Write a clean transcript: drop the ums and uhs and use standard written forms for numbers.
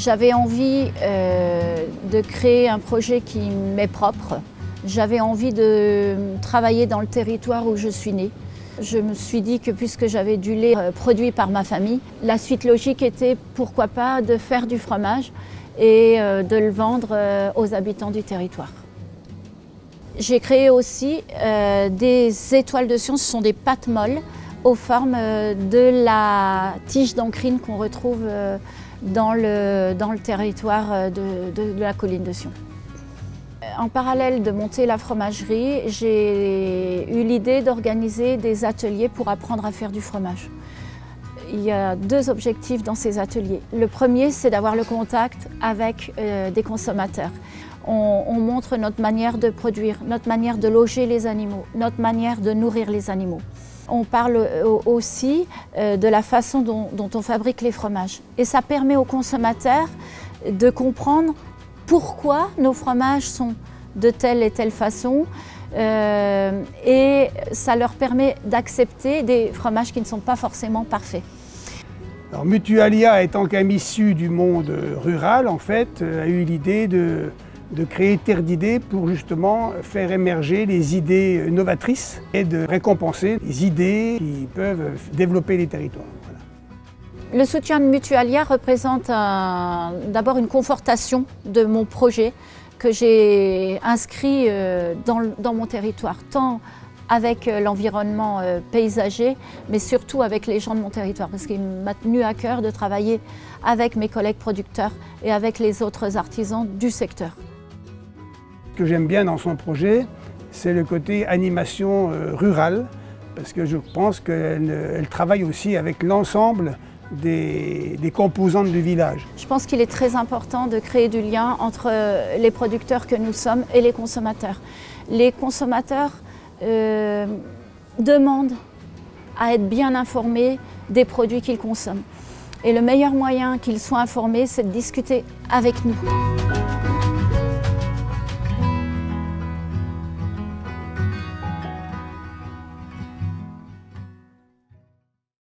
J'avais envie de créer un projet qui m'est propre. J'avais envie de travailler dans le territoire où je suis née. Je me suis dit que puisque j'avais du lait produit par ma famille, la suite logique était pourquoi pas de faire du fromage et de le vendre aux habitants du territoire. J'ai créé aussi des étoiles de Sion, ce sont des pâtes molles aux formes de la tige d'encrine qu'on retrouve dans le territoire de la colline de Sion. En parallèle de monter la fromagerie, j'ai eu l'idée d'organiser des ateliers pour apprendre à faire du fromage. Il y a deux objectifs dans ces ateliers. Le premier, c'est d'avoir le contact avec des consommateurs. On montre notre manière de produire, notre manière de loger les animaux, notre manière de nourrir les animaux. On parle aussi de la façon dont on fabrique les fromages. Et ça permet aux consommateurs de comprendre pourquoi nos fromages sont de telle et telle façon et ça leur permet d'accepter des fromages qui ne sont pas forcément parfaits. Alors, Mutualia, étant quand même issu du monde rural, en fait, a eu l'idée de créer Terre d'idées pour justement faire émerger les idées novatrices et de récompenser les idées qui peuvent développer les territoires. Voilà. Le soutien de Mutualia représente d'abord une confortation de mon projet que j'ai inscrit dans mon territoire, tant avec l'environnement paysager, mais surtout avec les gens de mon territoire, parce qu'il m'a tenu à cœur de travailler avec mes collègues producteurs et avec les autres artisans du secteur. Ce que j'aime bien dans son projet, c'est le côté animation rurale, parce que je pense qu'elle travaille aussi avec l'ensemble des composantes du village. Je pense qu'il est très important de créer du lien entre les producteurs que nous sommes et les consommateurs. Les consommateurs demandent à être bien informés des produits qu'ils consomment. Et le meilleur moyen qu'ils soient informés, c'est de discuter avec nous.